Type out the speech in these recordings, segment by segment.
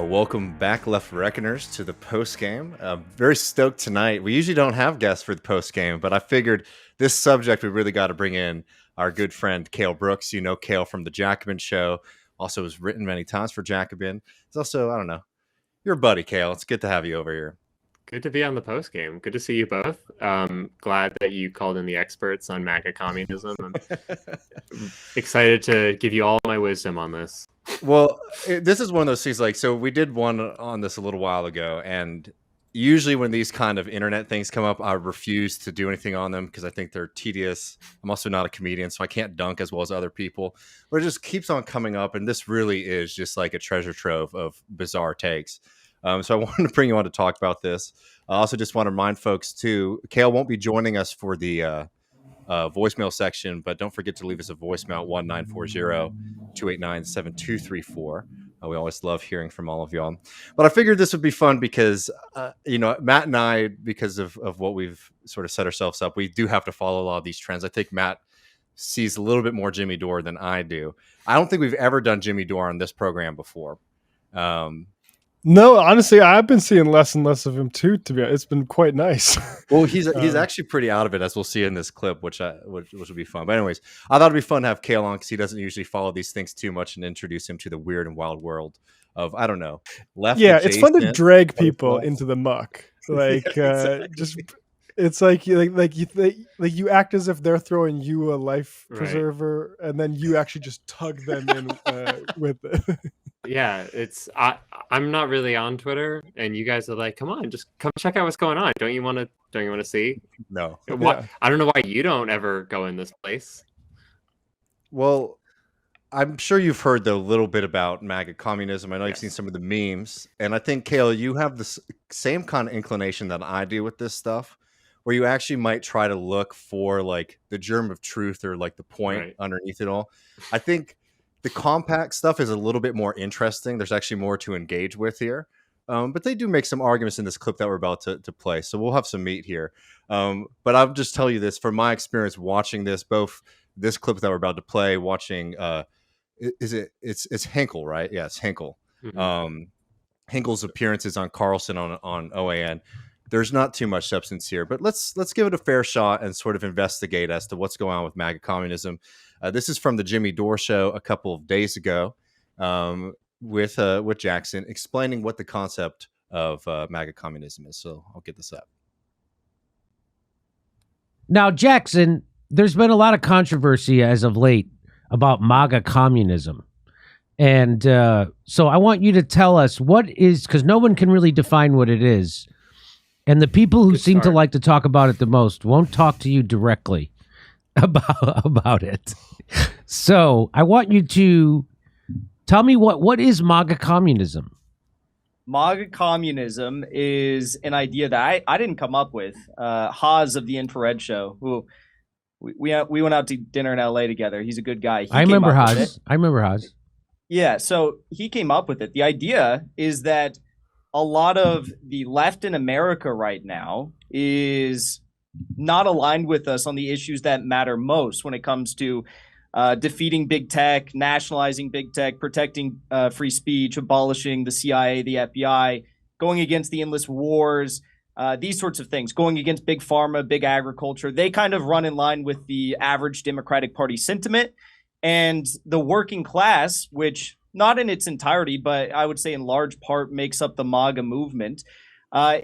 Welcome back, Left Reckoners, to the post game. Very stoked tonight. We usually don't have guests for the post game, but I figured this subject we really got to bring in our good friend Cale Brooks. You know Cale from the Jacobin show. Also has written many times for Jacobin. It's also, I don't know, you're a buddy, Cale. It's good to have you over here. Good to be on the post game. Good to see you both. Glad that you called in the experts on MAGA communism. I'm excited to give you all my wisdom on this. Well, this is one of those things so we did one on this a little while ago, and usually when these kind of internet things come up, I refuse to do anything on them because I think they're tedious. I'm also not a comedian, so I can't dunk as well as other people, but it just keeps on coming up. And this really is just like a treasure trove of bizarre takes. So I wanted to bring you on to talk about this. I also just want to remind folks too, Cale won't be joining us for the voicemail section, but don't forget to leave us a voicemail at 1940-289-7234. We always love hearing from all of y'all. But I figured this would be fun because, Matt and I, because of what we've sort of set ourselves up, we do have to follow a lot of these trends. I think Matt sees a little bit more Jimmy Dore than I do. I don't think we've ever done Jimmy Dore on this program before. No, honestly, I've been seeing less and less of him too. To be honest, it's been quite nice. Well, he's actually pretty out of it, as we'll see in this clip, which will be fun. But anyways, I thought it'd be fun to have Cale on because he doesn't usually follow these things too much, and introduce him to the weird and wild world of, I don't know, left. Yeah, it's fun to drag people into the muck. Like just it's like you act as if they're throwing you a life preserver, and then you actually just tug them in with it. Yeah, I'm not really on Twitter, and you guys are like, come on, just come check out what's going on. Don't you want to see? No. Yeah. I don't know why you don't ever go in this place. Well, I'm sure you've heard a little bit about MAGA communism. I know you've seen some of the memes, and I think, Cale, you have the same kind of inclination that I do with this stuff, where you actually might try to look for like the germ of truth or like the point underneath it all. I think the compact stuff is a little bit more interesting. There's actually more to engage with here. But they do make some arguments in this clip that we're about to play. So we'll have some meat here. But I'll just tell you this, from my experience watching this, both this clip that we're about to play, watching, it's Hinkle, right? Yeah, it's Hinkle. Mm-hmm. Hinkle's appearances on Carlson on OAN. There's not too much substance here, but let's give it a fair shot and sort of investigate as to what's going on with MAGA communism. This is from the Jimmy Dore show a couple of days ago, with Jackson explaining what the concept of MAGA communism is. So I'll get this up. Now, Jackson, there's been a lot of controversy as of late about MAGA communism. And so I want you to tell us what is, because no one can really define what it is. And the people who seem to like to talk about it the most won't talk to you directly about it. So I want you to tell me what is MAGA communism? MAGA communism is an idea that I didn't come up with. Haas of the Infrared Show, who we went out to dinner in LA together. He's a good guy. I remember Haas. Yeah, so he came up with it. The idea is that a lot of the left in America right now is not aligned with us on the issues that matter most when it comes to defeating big tech, nationalizing big tech, protecting free speech, abolishing the CIA, the FBI, going against the endless wars, these sorts of things, going against big pharma, big agriculture. They kind of run in line with the average Democratic Party sentiment. And the working class, which not in its entirety, but I would say in large part makes up the MAGA movement. I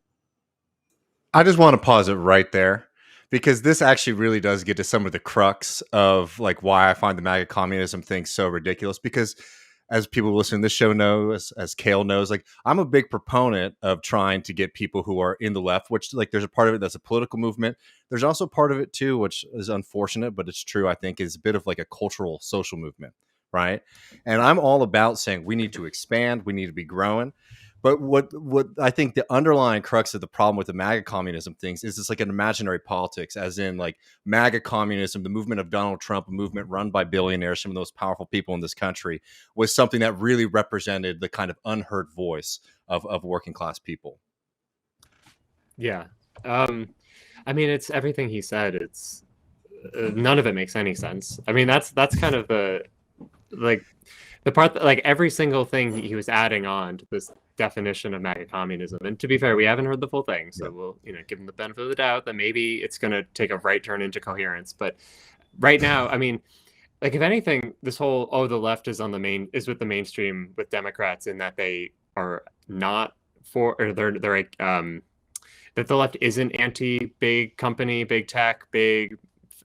just want to pause it right there, because this actually really does get to some of the crux of like why I find the MAGA communism thing so ridiculous. Because as people listening to this show know, as Cale knows, like I'm a big proponent of trying to get people who are in the left, which like there's a part of it that's a political movement. There's also part of it too, which is unfortunate, but it's true, I think, is a bit of like a cultural social movement. Right. And I'm all about saying we need to expand, we need to be growing. But what I think the underlying crux of the problem with the MAGA communism things is it's like an imaginary politics, as in like MAGA communism, the movement of Donald Trump, a movement run by billionaires, some of the most powerful people in this country, was something that really represented the kind of unheard voice of working class people. Yeah. I mean, it's everything he said. It's none of it makes any sense. I mean, that's kind of the part that, like, every single thing he was adding on to this definition of MAGA communism. And to be fair, we haven't heard the full thing, so Yeah. we'll give them the benefit of the doubt that maybe it's going to take a right turn into coherence. But right now, I mean, like if anything, this whole the left is with the mainstream with Democrats in that they are not for, or they're like that the left isn't anti big company, big tech, big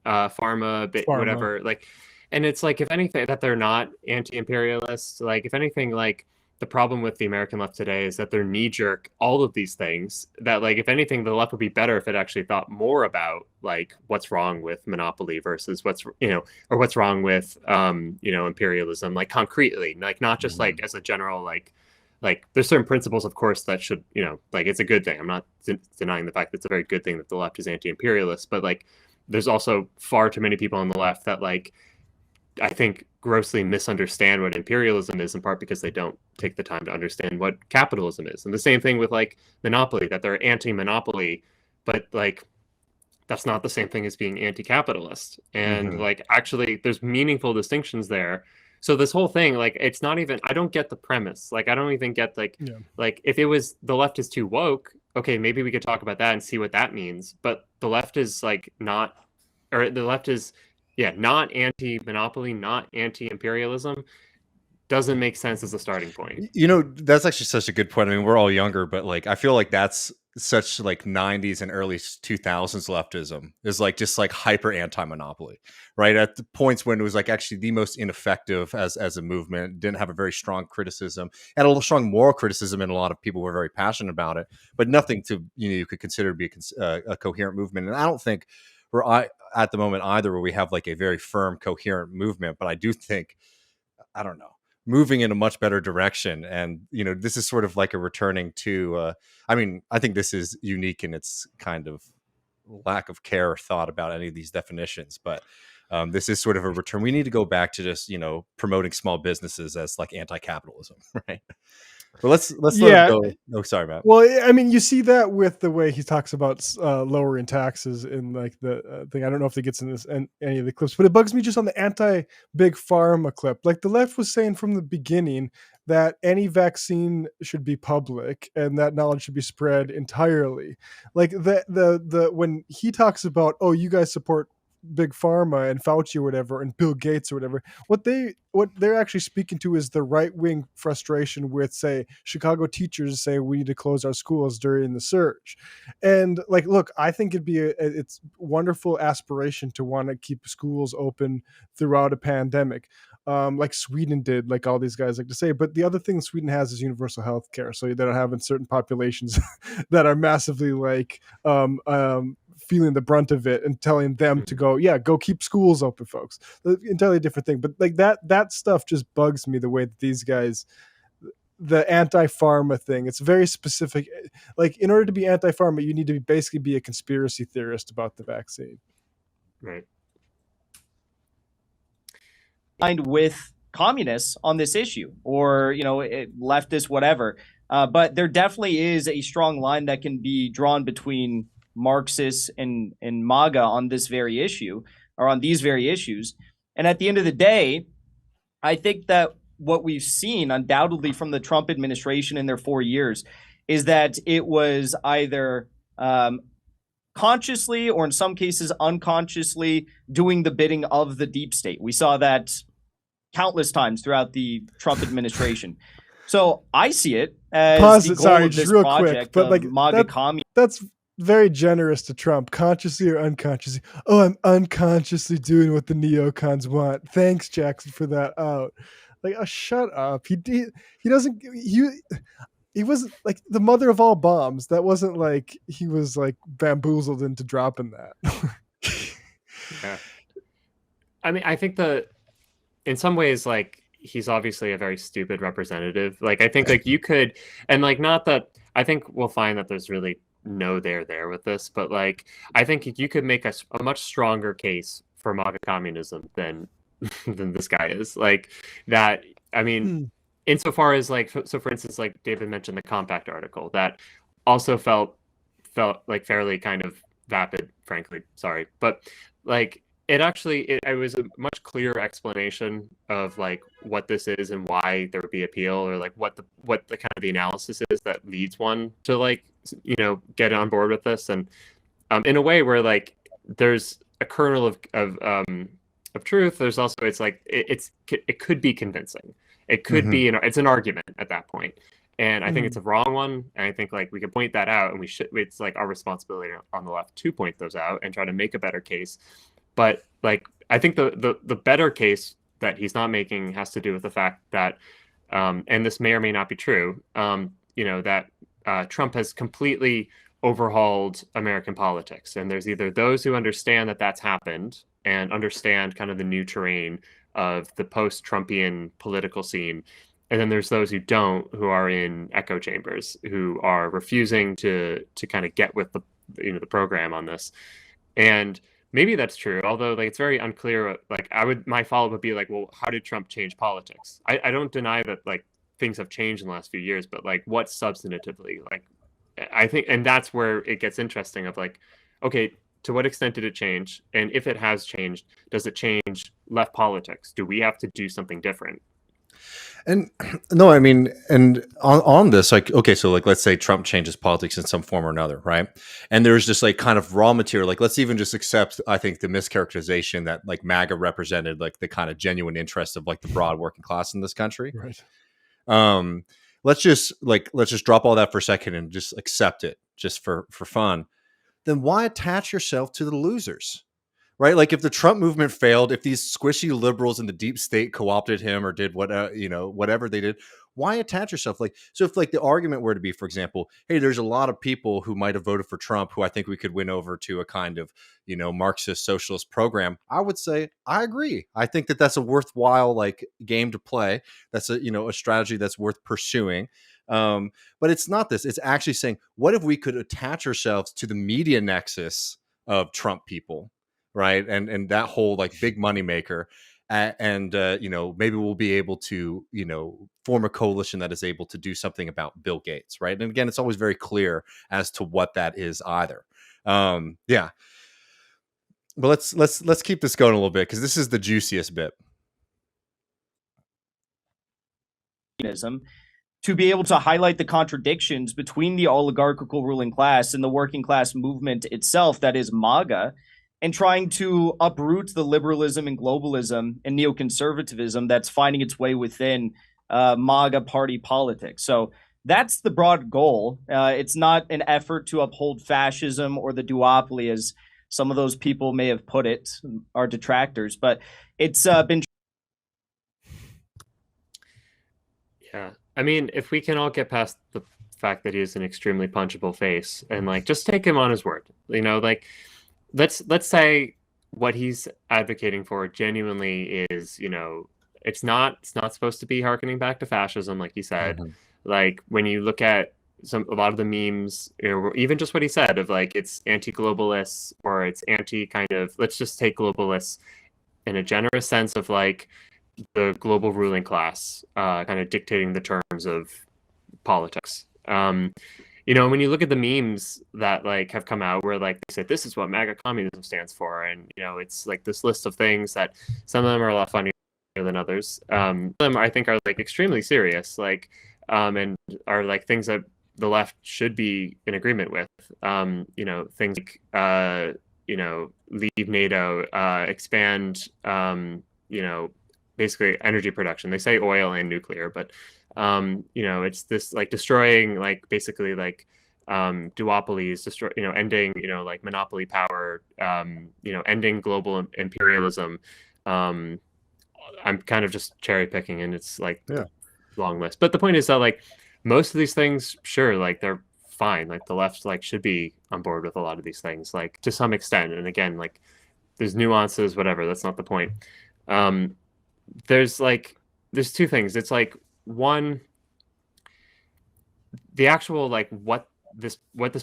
pharma, whatever, like, and it's like if anything that they're not anti-imperialist. Like if anything, like the problem with the American left today is that they're knee-jerk all of these things, that like if anything the left would be better if it actually thought more about like what's wrong with monopoly versus what's or what's wrong with imperialism, like concretely, like not just like as a general like there's certain principles, of course, that should, like it's a good thing. I'm not denying the fact that it's a very good thing that the left is anti-imperialist, but like there's also far too many people on the left that like I think grossly misunderstand what imperialism is, in part because they don't take the time to understand what capitalism is. And the same thing with like monopoly, that they're anti-monopoly, but like that's not the same thing as being anti-capitalist. And like actually there's meaningful distinctions there. So this whole thing, like it's not even, I don't get the premise. Like I don't even get like like if it was the left is too woke, okay, maybe we could talk about that and see what that means. But the left is like not, or the left is not anti-monopoly, not anti-imperialism, doesn't make sense as a starting point. That's actually such a good point. I mean, we're all younger, but like I feel like that's such like 90s and early 2000s leftism is like just like hyper anti-monopoly, right? At the points when it was like actually the most ineffective as a movement, didn't have a very strong criticism, had a strong moral criticism, and a lot of people were very passionate about it, but nothing to you could consider to be a coherent movement. And I don't think we're at the moment either where we have like a very firm coherent movement, but I do think, I don't know, moving in a much better direction. And this is sort of like a returning to I mean, I think this is unique in its kind of lack of care or thought about any of these definitions, but this is sort of a return. We need to go back to just promoting small businesses as like anti-capitalism, right? But let's let it go. Oh, sorry, Matt. Well, I mean, you see that with the way he talks about lowering taxes in like the thing. I don't know if it gets in this and any of the clips, but it bugs me just on the anti-big pharma clip. Like the left was saying from the beginning that any vaccine should be public and that knowledge should be spread entirely. Like the when he talks about, oh, you guys support big pharma and Fauci or whatever and Bill Gates or whatever, what they're actually speaking to is the right-wing frustration with, say, Chicago teachers say we need to close our schools during the surge. And like, look, I think it's wonderful aspiration to want to keep schools open throughout a pandemic, like Sweden did, like all these guys like to say. But the other thing Sweden has is universal health care, so they don't have in certain populations that are massively like feeling the brunt of it and telling them to go keep schools open, folks. Entirely different thing. But like that stuff just bugs me, the way that these guys, the anti-pharma thing, it's very specific. Like in order to be anti-pharma, you need to basically be a conspiracy theorist about the vaccine. Right. With communists on this issue, or leftists, whatever. But there definitely is a strong line that can be drawn between Marxists and MAGA on this very issue, or on these very issues. And at the end of the day, I think that what we've seen undoubtedly from the Trump administration in their 4 years is that it was either consciously or in some cases unconsciously doing the bidding of the deep state. We saw that countless times throughout the Trump administration. So I see it as the goal of this project, but like MAGA communism. That's very generous to Trump, consciously or unconsciously. Oh, I'm unconsciously doing what the neocons want. Thanks, Jackson, for that out. Like, oh, shut up. He wasn't like the mother of all bombs. That wasn't like he was like bamboozled into dropping that. Yeah. I mean, I think in some ways, like, he's obviously a very stupid representative. Like, I think like you could, and like, not that, I think we'll find that there's really no there with this, but like I think you could make a much stronger case for MAGA communism than this guy is. Like that, I mean, insofar as like, so for instance, like David mentioned the Compact article that also felt like fairly kind of vapid, frankly, sorry, but like it was a much clearer explanation of like what this is and why there would be appeal, or like what the kind of the analysis is that leads one to like get on board with this, and in a way where like there's a kernel of truth. There's also it could be convincing. It could be it's an argument at that point. And I think it's a wrong one. And I think like we can point that out, and it's like our responsibility on the left to point those out and try to make a better case. But like I think the better case that he's not making has to do with the fact that and this may or may not be true, that Trump has completely overhauled American politics. And there's either those who understand that that's happened and understand kind of the new terrain of the post-Trumpian political scene, and then there's those who don't, who are in echo chambers, who are refusing to kind of get with the program on this. And maybe that's true, although like it's very unclear. Like my follow-up would be like, well, how did Trump change politics? I don't deny that like things have changed in the last few years, but like what substantively? Like I think, and that's where it gets interesting of like, okay, to what extent did it change? And if it has changed, does it change left politics? Do we have to do something different? And no, I mean, and on this, like, okay, so like, let's say Trump changes politics in some form or another, right? And there's just like kind of raw material. Like, let's even just accept, I think, the mischaracterization that like MAGA represented like the kind of genuine interest of like the broad working class in this country. Right. Let's just drop all that for a second and just accept it just for fun. Then why attach yourself to the losers? Right? Like if the Trump movement failed, if these squishy liberals in the deep state co-opted him or did whatever they did, why attach yourself? Like, so if like the argument were to be, for example, hey, there's a lot of people who might have voted for Trump who I think we could win over to a kind of, Marxist socialist program, I would say, I agree. I think that that's a worthwhile like game to play. That's a strategy that's worth pursuing. But it's not this. It's actually saying, what if we could attach ourselves to the media nexus of Trump people? Right. And that whole like big money maker. And maybe we'll be able to, form a coalition that is able to do something about Bill Gates. Right. And again, it's always very clear as to what that is either. Yeah. But let's keep this going a little bit because this is the juiciest bit. To be able to highlight the contradictions between the oligarchical ruling class and the working class movement itself, that is MAGA, and trying to uproot the liberalism and globalism and neoconservatism that's finding its way within MAGA party politics. So that's the broad goal. It's not an effort to uphold fascism or the duopoly, as some of those people may have put it, our detractors, but it's been. Yeah. I mean, if we can all get past the fact that he has an extremely punchable face and like just take him on his word, like let's say what he's advocating for genuinely is, it's not supposed to be harkening back to fascism, like he said. Like when you look at a lot of the memes, even just what he said of like it's anti-globalists or it's anti kind of, let's just take globalists in a generous sense of like the global ruling class kind of dictating the terms of politics. When you look at the memes that like have come out where like they say this is what MAGA communism stands for, and it's like this list of things that some of them are a lot funnier than others. Some of them I think are like extremely serious, like and are like things that the left should be in agreement with. Things like leave NATO, expand basically energy production. They say oil and nuclear, but it's this like destroying like basically like duopolies, ending like monopoly power, ending global imperialism. I'm kind of just cherry picking, and it's like a long list. But the point is that like most of these things, sure, like they're fine. Like the left like should be on board with a lot of these things, like to some extent. And again, like there's nuances, whatever. That's not the point. There's two things. It's like one, the actual like what this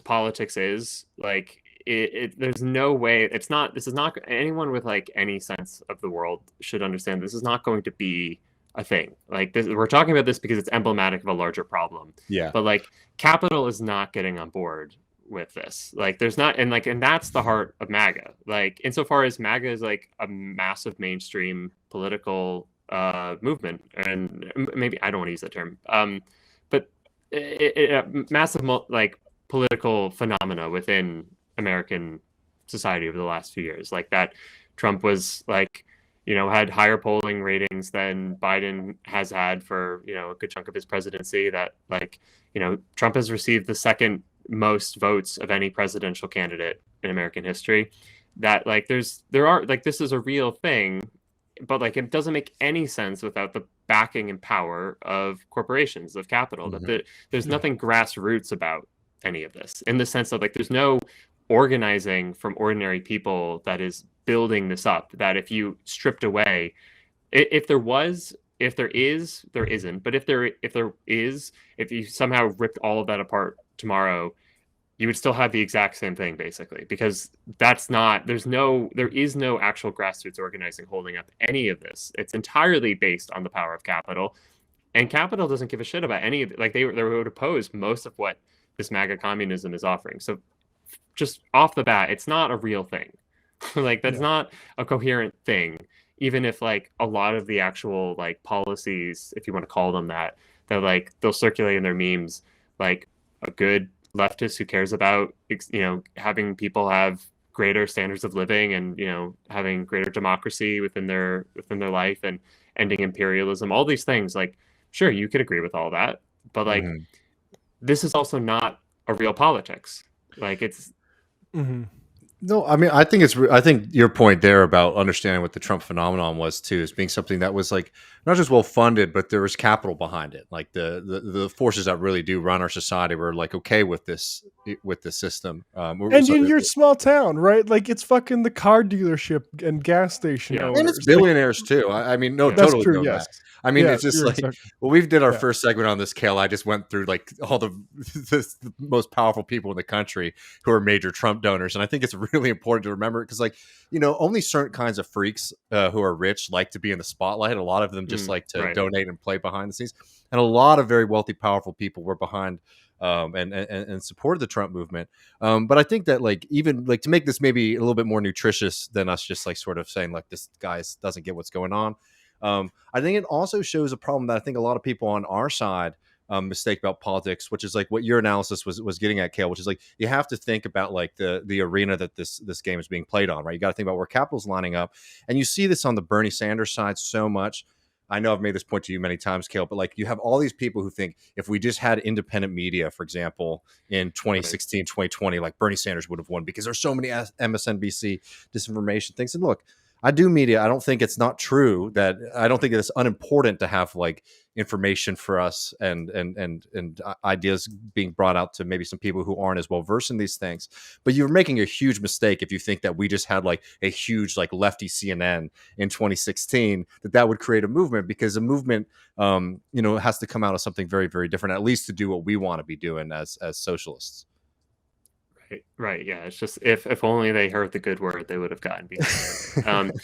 politics is like. There's no way this is not anyone with like any sense of the world should understand this is not going to be a thing. Like this, we're talking about this because it's emblematic of a larger problem. Yeah. But like capital is not getting on board with this. Like there's not, and that's the heart of MAGA. Like insofar as MAGA is like a massive mainstream political movement, and maybe I don't want to use that term, but massive like political phenomena within American society over the last few years. Like that Trump was like, you know, had higher polling ratings than Biden has had for, you know, a good chunk of his presidency. That like, you know, Trump has received the second most votes of any presidential candidate in American history. That like there are like, this is a real thing, but like it doesn't make any sense without the backing and power of corporations, of capital. That there's nothing grassroots about any of this, in the sense of like there's no organizing from ordinary people that is building this up. That if you stripped away, if there is, there isn't, but if there is, if you somehow ripped all of that apart tomorrow, you would still have the exact same thing, basically, because that's not, there is no actual grassroots organizing holding up any of this. It's entirely based on the power of capital, and capital doesn't give a shit about any of it. Like they would oppose most of what this MAGA communism is offering. So just off the bat, it's not a real thing. Like that's not a coherent thing, even if like a lot of the actual like policies, if you want to call them that like they'll circulate in their memes, like a good leftist who cares about, you know, having people have greater standards of living and, you know, having greater democracy within their life and ending imperialism, all these things, like sure, you could agree with all that, but like this is also not a real politics. Like it's No, I mean, I think your point there about understanding what the Trump phenomenon was too, is being something that was like not just well funded, but there was capital behind it. Like the forces that really do run our society were like okay with this system. And in your small town, right? Like it's fucking the car dealership and gas station owners. And it's billionaires too. I mean, no, that's totally. true. Yes. I mean, it's just like, exactly. well, we did our first segment on this, Cale. I just went through like all the most powerful people in the country who are major Trump donors. And I think it's really important to remember, because like, you know, only certain kinds of freaks who are rich like to be in the spotlight. A lot of them just like to donate and play behind the scenes. And a lot of very wealthy, powerful people were behind and supported the Trump movement. But I think that like, even like to make this maybe a little bit more nutritious than us just like sort of saying like this guy doesn't get what's going on. I think it also shows a problem that I think a lot of people on our side mistake about politics, which is like what your analysis was getting at, Cale, which is like you have to think about like the arena that this game is being played on, right? You got to think about where capital's lining up, and you see this on the Bernie Sanders side so much. I know I've made this point to you many times, Cale, but like you have all these people who think if we just had independent media, for example, in 2016, 2020, like Bernie Sanders would have won because there's so many MSNBC disinformation things. And look, I do media. I don't think it's not true that I don't think it's unimportant to have like information for us and ideas being brought out to maybe some people who aren't as well versed in these things. But you're making a huge mistake if you think that we just had like a huge like lefty CNN in 2016 that would create a movement, because a movement you know, has to come out of something very, very different, at least to do what we want to be doing as socialists. Right. Yeah. It's just if only they heard the good word, they would have gotten behind it.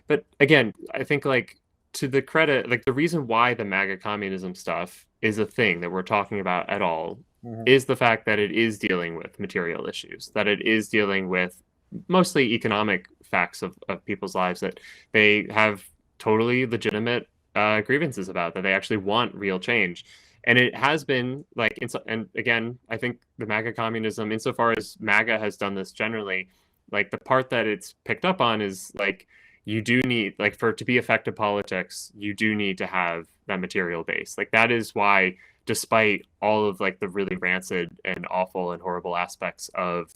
But again, I think like to the credit, like the reason why the MAGA communism stuff is a thing that we're talking about at all is the fact that it is dealing with material issues, that it is dealing with mostly economic facts of people's lives that they have totally legitimate grievances about, that they actually want real change. And it has been like, and again, I think the MAGA communism, insofar as MAGA has done this generally, like the part that it's picked up on is like, you do need, like for to be effective politics, you do need to have that material base. Like that is why, despite all of like the really rancid and awful and horrible aspects of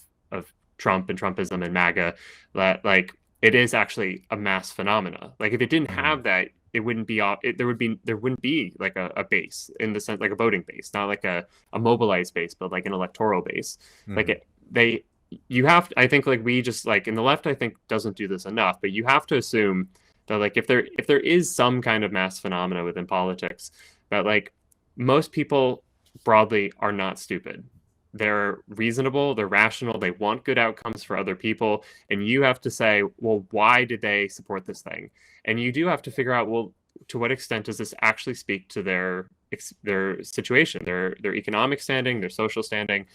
Trump and Trumpism and MAGA, that like it is actually a mass phenomena. Like if it didn't have that, it wouldn't be there wouldn't be like a base, in the sense like a voting base, not like a mobilized base, but like an electoral base. Like you have to, I think like we just like in the left, I think doesn't do this enough, but you have to assume that like if there is some kind of mass phenomena within politics, that like most people broadly are not stupid. They're reasonable, they're rational, they want good outcomes for other people. And you have to say, well, why did they support this thing? And you do have to figure out, well, to what extent does this actually speak to their situation, their economic standing, their social standing?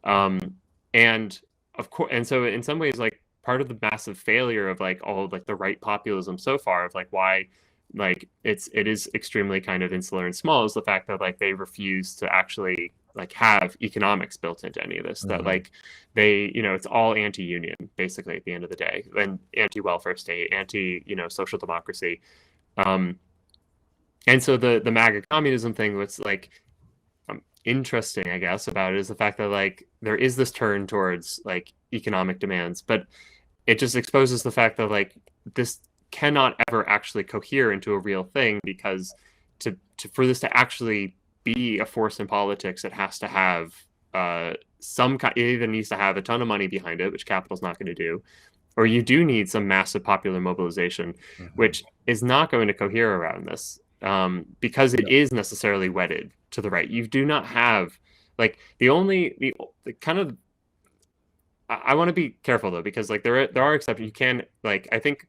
And of course, and so in some ways, like part of the massive failure of like all of, like the right populism so far of like why like it is extremely kind of insular and small is the fact that like they refuse to actually like have economics built into any of this, that like they, you know, it's all anti-union basically at the end of the day, and anti-welfare state, anti, you know, social democracy. And so the MAGA communism thing was like interesting, I guess, about it is the fact that like there is this turn towards like economic demands, but it just exposes the fact that like this cannot ever actually cohere into a real thing, because for this to actually be a force in politics, it has to have some kind. It either needs to have a ton of money behind it, which capital's not going to do, or you do need some massive popular mobilization, which is not going to cohere around this, because it is necessarily wedded to the right. You do not have like the kind of. I want to be careful though, because like there are exceptions. You can like, I think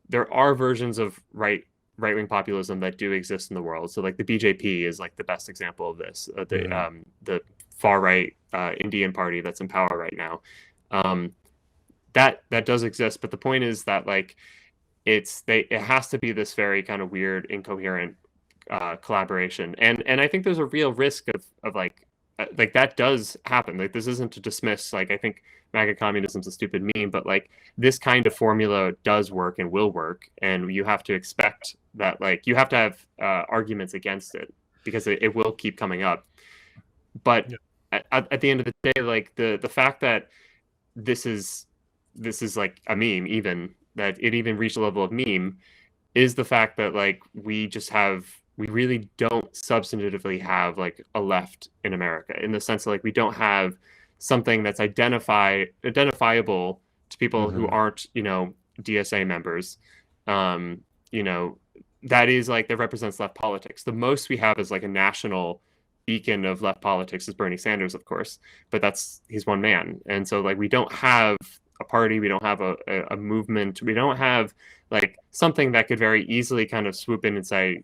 there are versions of right-wing populism that do exist in the world. So like the BJP is like the best example of this. The far right Indian party that's in power right now. That does exist, but the point is that like it has to be this very kind of weird, incoherent collaboration, and I think there's a real risk of like that does happen. Like this isn't to dismiss, like I think MAGA communism's a stupid meme, but like this kind of formula does work and will work, and you have to expect that, like you have to have arguments against it, because it will keep coming up. But at the end of the day, like the fact that this is like a meme, even that it even reached a level of meme, is the fact that like we really don't substantively have like a left in America, in the sense that like we don't have something that's identifiable to people who aren't, you know, DSA members, you know, that is like that represents left politics. The most we have is like a national beacon of left politics is Bernie Sanders, of course, but he's one man, and so like we don't have a party, we don't have a movement, we don't have like something that could very easily kind of swoop in and say,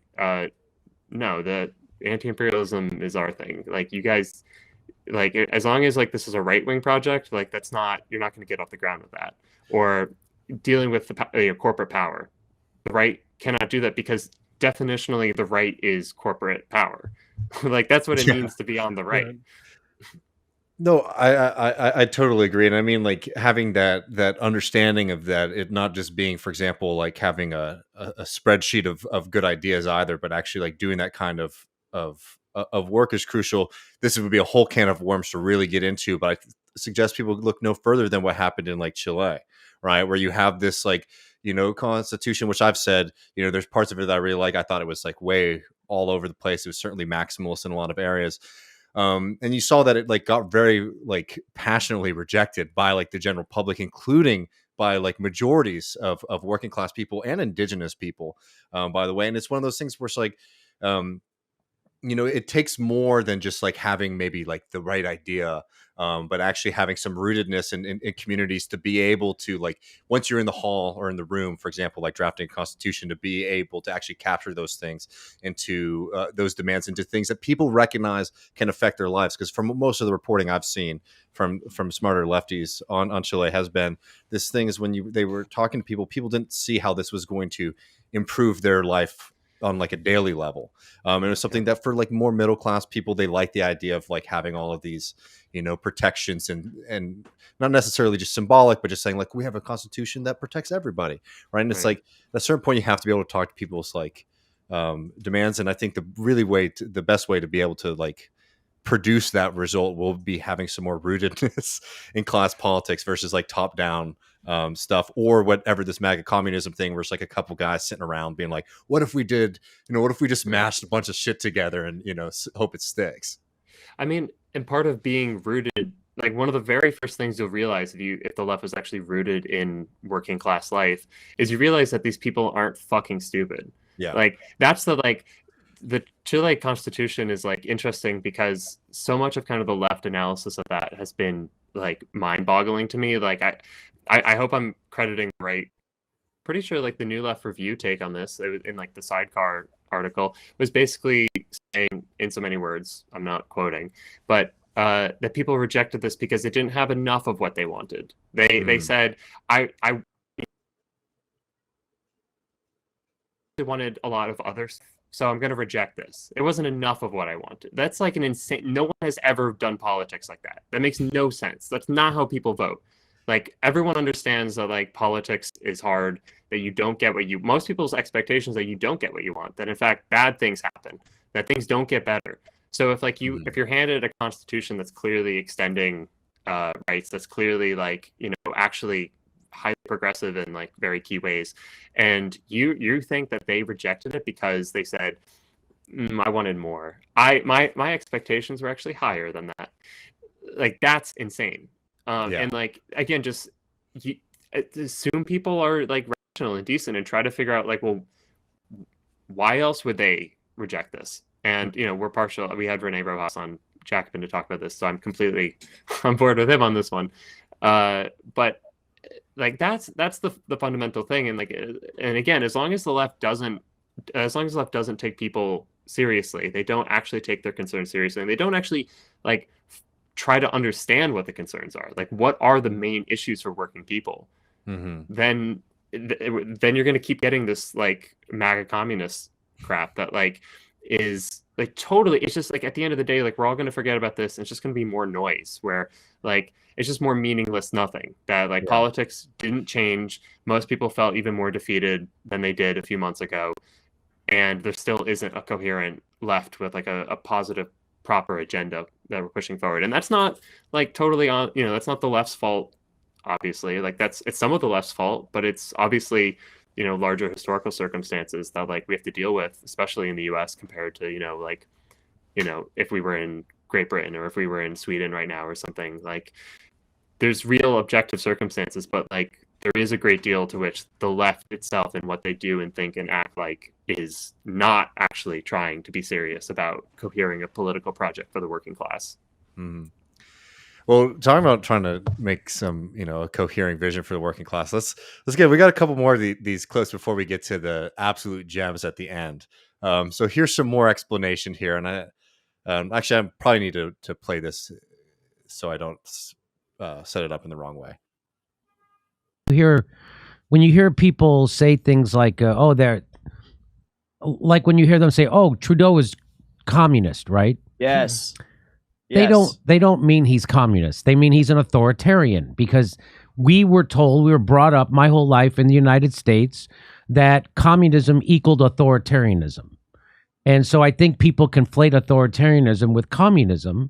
no, the anti-imperialism is our thing. Like you guys, like as long as like this is a right-wing project, like you're not going to get off the ground with that. Or dealing with the corporate power, the right cannot do that, because definitionally the right is corporate power. Like that's what it means to be on the right. No, I totally agree, and I mean like having that understanding of that, it not just being, for example, like having a spreadsheet of good ideas either, but actually like doing that kind of work is crucial. This would be a whole can of worms to really get into, but I suggest people look no further than what happened in like Chile, right, where you have this like, you know, constitution, which I've said, you know, there's parts of it that I really like. I thought it was like way all over the place. It was certainly maximalist in a lot of areas. And you saw that it like got very like passionately rejected by like the general public, including by like majorities of working class people and indigenous people, by the way. And it's one of those things where it's like, you know, it takes more than just like having maybe like the right idea, but actually having some rootedness in communities to be able to, like, once you're in the hall or in the room, for example, like drafting a constitution, to be able to actually capture those things into those demands into things that people recognize can affect their lives. Because from most of the reporting I've seen from smarter lefties on Chile has been this thing is when they were talking to people didn't see how this was going to improve their life on like a daily level. And it was something that for like more middle class people, they like the idea of like having all of these, you know, protections and not necessarily just symbolic, but just saying like, we have a constitution that protects everybody. Right. And it's like at a certain point, you have to be able to talk to people's like demands. And I think the best way to be able to like produce that result will be having some more rootedness in class politics versus like top down stuff, or whatever this MAGA communism thing where it's like a couple guys sitting around being like, what if we did, you know, what if we just mashed a bunch of shit together and, you know, hope it sticks. I mean, and part of being rooted, like one of the very first things you'll realize if the left was actually rooted in working class life, is you realize that these people aren't fucking stupid. Yeah. Like that's the Chile Constitution is like interesting because so much of kind of the left analysis of that has been like mind-boggling to me. Like I hope I'm crediting right. Pretty sure like the New Left Review take on this, it was in like the Sidecar article, was basically saying in so many words, I'm not quoting, but that people rejected this because it didn't have enough of what they wanted. They said, I wanted a lot of others, so I'm going to reject this. It wasn't enough of what I wanted. That's like an insane. No one has ever done politics like that. That makes no sense. That's not how people vote. Like, everyone understands that like politics is hard, that you don't get what you, most people's expectations that you don't get what you want, that in fact bad things happen, that things don't get better. So if like you, if you're handed a constitution that's clearly extending rights, that's clearly like, you know, actually highly progressive in like very key ways, and you think that they rejected it because they said, I wanted more. My expectations were actually higher than that. Like, that's insane. And like, again, just assume people are like rational and decent and try to figure out like, well, why else would they reject this? And you know, we're partial. We had Rene Rojas on Jacobin to talk about this, so I'm completely on board with him on this one. But like, that's the fundamental thing. And like, and again, as long as the left doesn't take people seriously, they don't actually take their concerns seriously, and they don't actually like try to understand what the concerns are, like what are the main issues for working people, then you're going to keep getting this like MAGA communist crap that like is like totally, it's just like at the end of the day, like we're all going to forget about this, and it's just going to be more noise, where like it's just more meaningless nothing, that like politics didn't change. Most people felt even more defeated than they did a few months ago, and there still isn't a coherent left with like a positive proper agenda that we're pushing forward. And that's not like totally on, you know, that's not the left's fault, obviously. Like, it's some of the left's fault, but it's obviously, you know, larger historical circumstances that like we have to deal with, especially in the US compared to, you know, like, you know, if we were in Great Britain or if we were in Sweden right now or something. Like, there's real objective circumstances, but like there is a great deal to which the left itself and what they do and think and act like is not actually trying to be serious about cohering a political project for the working class. Well, talking about trying to make some, you know, a cohering vision for the working class, let's get, we got a couple more of these clips before we get to the absolute gems at the end. So here's some more explanation here, and I actually I probably need to play this so I don't set it up in the wrong way. When you hear people say things like, "Oh, they're," like when you hear them say, "Oh, Trudeau is communist," right? Yes. They don't mean he's communist. They mean he's an authoritarian, because we were brought up my whole life in the United States that communism equaled authoritarianism. And so I think people conflate authoritarianism with communism.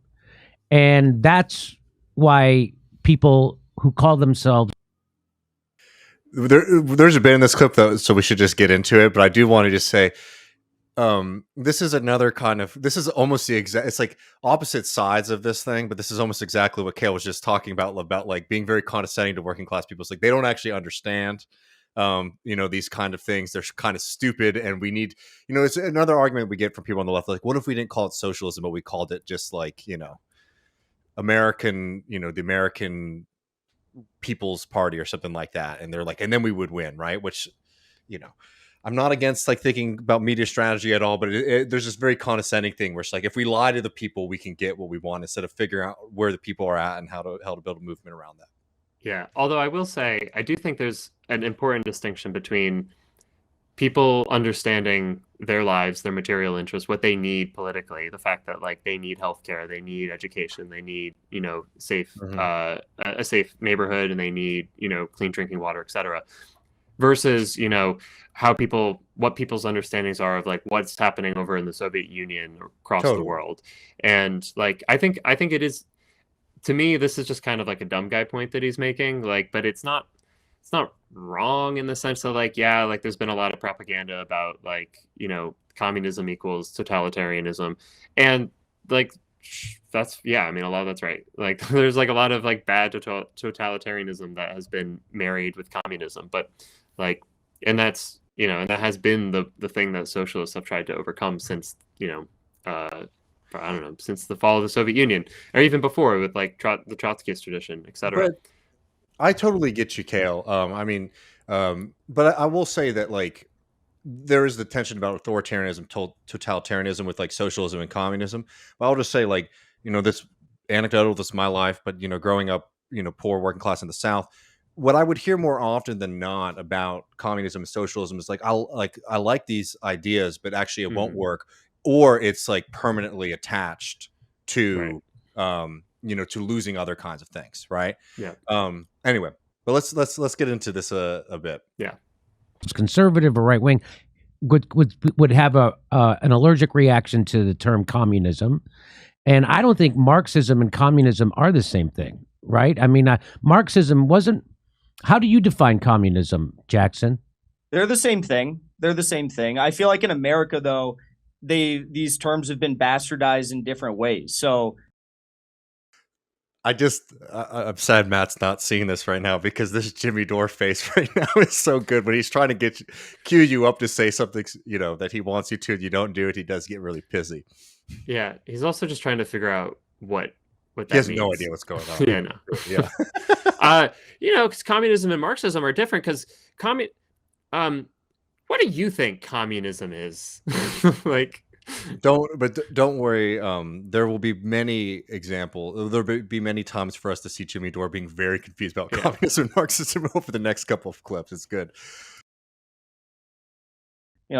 And that's why people who call themselves... There's a bit in this clip, though, so we should just get into it. But I do want to just say, this is another kind of, this is almost the exact, it's like opposite sides of this thing, but this is almost exactly what Cale was just talking about like being very condescending to working class people. It's like they don't actually understand, you know, these kind of things. They're kind of stupid, and we need, you know, it's another argument we get from people on the left, like, what if we didn't call it socialism, but we called it just like, you know, American, you know, the American People's Party or something like that, and they're like, and then we would win, right? Which, you know, I'm not against like thinking about media strategy at all, but there's this very condescending thing where it's like, if we lie to the people, we can get what we want, instead of figuring out where the people are at and how to build a movement around that. Yeah, although I will say, I do think there's an important distinction between people understanding their lives, their material interests, what they need politically, the fact that like they need healthcare, they need education, they need, you know, safe, a safe neighborhood, and they need, you know, clean drinking water, etc. Versus, you know, what people's understandings are of like what's happening over in the Soviet Union or across the world. And like, I think it is, to me, this is just kind of like a dumb guy point that he's making. Like, but it's not wrong in the sense that like, yeah, like there's been a lot of propaganda about like, you know, communism equals totalitarianism, and like that's, yeah, I mean, a lot of that's right. Like there's like a lot of like bad totalitarianism that has been married with communism, but like, and that's, you know, and that has been the thing that socialists have tried to overcome since, you know, I don't know, since the fall of the Soviet Union, or even before with like the Trotskyist tradition, etc. But I totally get you, Cale. I mean, but I will say that like there is the tension about authoritarianism, totalitarianism with like socialism and communism. But I'll just say, like, you know, this anecdotal. This is my life, but growing up, poor, working class in the South, what I would hear more often than not about communism and socialism is like, I like these ideas, but actually it won't work, or it's like permanently attached to, to losing other kinds of things, right? Yeah. Anyway, but let's get into this a bit. Yeah. Conservative or right wing would have an allergic reaction to the term communism, and I don't think Marxism and communism are the same thing, right? I mean, Marxism wasn't. How do you define communism, Jackson? They're the same thing. They're the same thing. I feel like in America, though, these terms have been bastardized in different ways. So I'm sad Matt's not seeing this right now, because this Jimmy Dore face right now is so good. When he's trying to cue you up to say something, that he wants you to, and you don't do it, he does get really pissy. Yeah, he's also just trying to figure out what that he has means. No idea what's going on. Yeah, no. Yeah. Because communism and Marxism are different. Because what do you think communism is? Like, don't worry. There will be many examples. There'll be many times for us to see Jimmy Dore being very confused about communism and Marxism over the next couple of clips. It's good.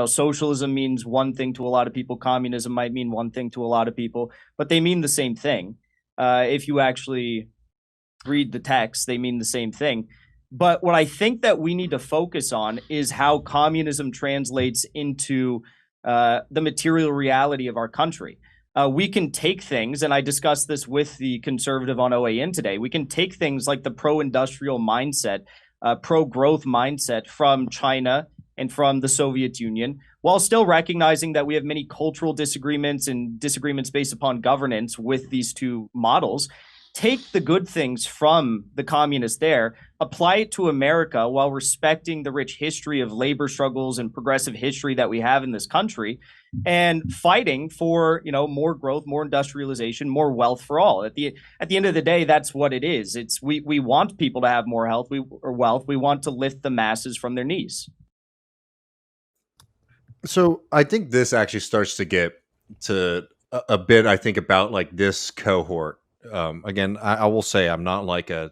Socialism means one thing to a lot of people. Communism might mean one thing to a lot of people, but they mean the same thing. If you actually read the text, they mean the same thing. But what I think that we need to focus on is how communism translates into the material reality of our country. We can take things, and I discussed this with the conservative on OAN today, we can take things like the pro-industrial mindset, pro-growth mindset from China and from the Soviet Union, while still recognizing that we have many cultural disagreements and disagreements based upon governance with these two models. Take the good things from the communists there, apply it to America while respecting the rich history of labor struggles and progressive history that we have in this country, and fighting for more growth, more industrialization, more wealth for all. At the end of the day, that's what it is. It's we want people to have more wealth. We want to lift the masses from their knees. So I think this actually starts to get to a bit, I think, about like this cohort. Again, I will say I'm not like a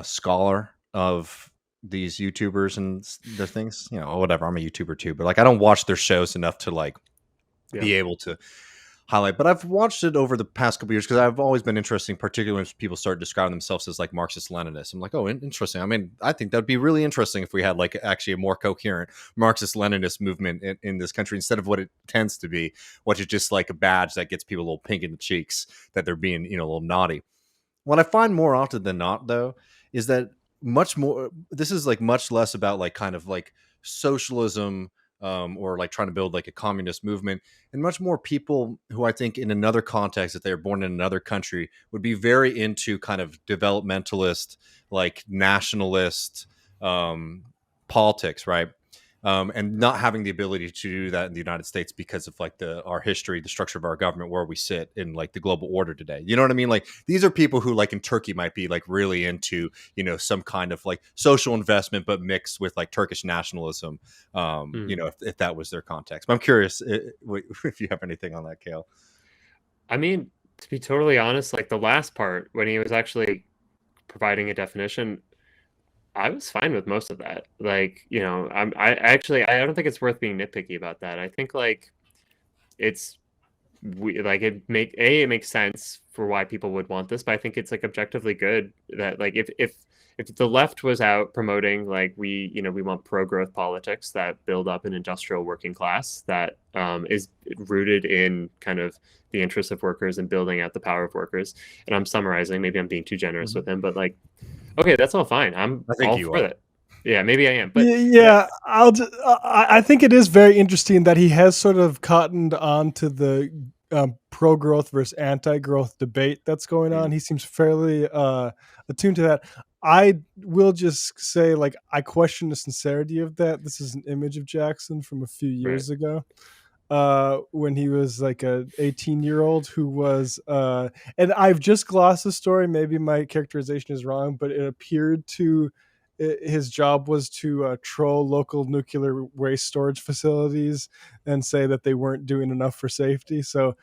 scholar of these YouTubers and their things, whatever. I'm a YouTuber too, but like I don't watch their shows enough to like be able to highlight. But I've watched it over the past couple of years because I've always been interested, particularly when people start describing themselves as like Marxist-Leninists. I'm like, oh, interesting. I mean, I think that'd be really interesting if we had like actually a more coherent Marxist-Leninist movement in this country, instead of what it tends to be, which is just like a badge that gets people a little pink in the cheeks that they're being, a little naughty. What I find more often than not, though, is that this is like much less about like kind of like socialism, or like trying to build like a communist movement, and much more people who I think in another context, if they were born in another country, would be very into kind of developmentalist, like nationalist politics, right? And not having the ability to do that in the United States because of like our history, the structure of our government, where we sit in like the global order today. You know what I mean? Like these are people who like in Turkey might be like really into, some kind of like social investment, but mixed with like Turkish nationalism, if that was their context. But I'm curious if you have anything on that, Cale. I mean, to be totally honest, like the last part when he was actually providing a definition, I was fine with most of that. Like, I don't think it's worth being nitpicky about that. I think like it makes sense for why people would want this, but I think it's like objectively good that like if the left was out promoting like we want pro-growth politics that build up an industrial working class that is rooted in kind of the interests of workers and building out the power of workers. And I'm summarizing, maybe I'm being too generous with him, but like, okay, that's all fine. I think all for that. Yeah, maybe I am. But I think it is very interesting that he has sort of cottoned on to the pro-growth versus anti-growth debate that's going on. He seems fairly attuned to that. I will just say, like, I question the sincerity of that. This is an image of Jackson from a few years ago. When he was like a 18-year-old who was and I've just glossed the story, maybe my characterization is wrong, but it appeared his job was to troll local nuclear waste storage facilities and say that they weren't doing enough for safety. So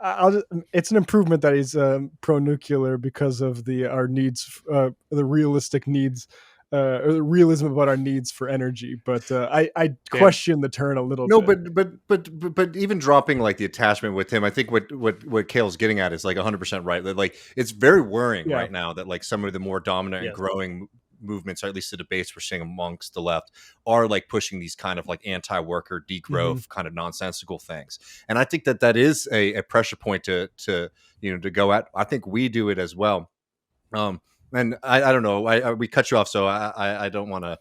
it's an improvement that he's pro-nuclear because of our needs, the realistic needs, or the realism about our needs for energy. But I question the turn a little No, bit. but even dropping like the attachment with him, I think what Cale's getting at is like 100% right. That like it's very worrying Yeah. right now that like some of the more dominant and Yes. growing movements, or at least the debates we're seeing amongst the left, are like pushing these kind of like anti-worker degrowth kind of nonsensical things. And I think that is a pressure point to to go at. I think we do it as well. And I don't know. We cut you off, so I don't want to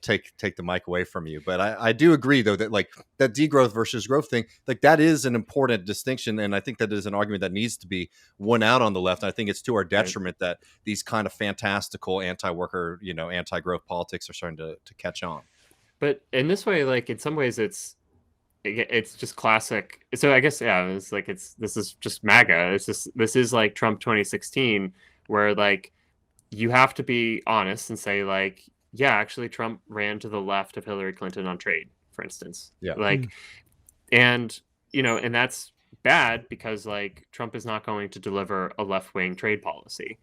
take the mic away from you. But I do agree, though, that like that degrowth versus growth thing, like that is an important distinction, and I think that is an argument that needs to be won out on the left. And I think it's to our detriment that these kind of fantastical anti-worker, anti-growth politics are starting to catch on. But in this way, like in some ways, it's just classic. So I guess it's like this is just MAGA. This is like Trump 2016, where like you have to be honest and say like, yeah, actually Trump ran to the left of Hillary Clinton on trade, for instance. Yeah. Like, and and that's bad because like Trump is not going to deliver a left-wing trade policy.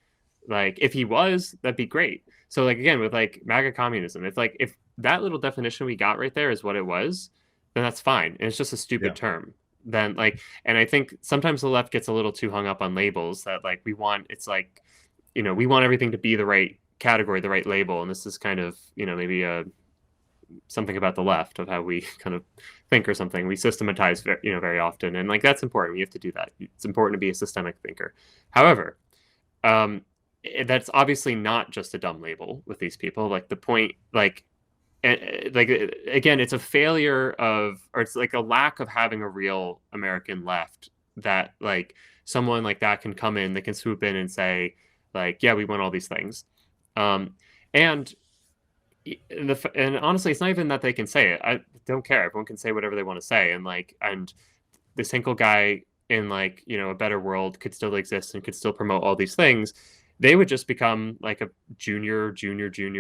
Like if he was, that'd be great. So like again with like MAGA communism, if that little definition we got right there is what it was, then that's fine. And it's just a stupid term. Then like, and I think sometimes the left gets a little too hung up on labels that like we want everything to be the right category, the right label. And this is kind of, maybe something about the left of how we kind of think or something. We systematize, very often. And like, that's important. We have to do that. It's important to be a systemic thinker. However, that's obviously not just a dumb label with these people. Like the point, again, it's a failure or it's like a lack of having a real American left that like someone like that can come in, they can swoop in and say like, yeah, we want all these things. And honestly, it's not even that they can say it. I don't care. Everyone can say whatever they want to say. And this Hinkle guy in like, a better world could still exist and could still promote all these things. They would just become like a junior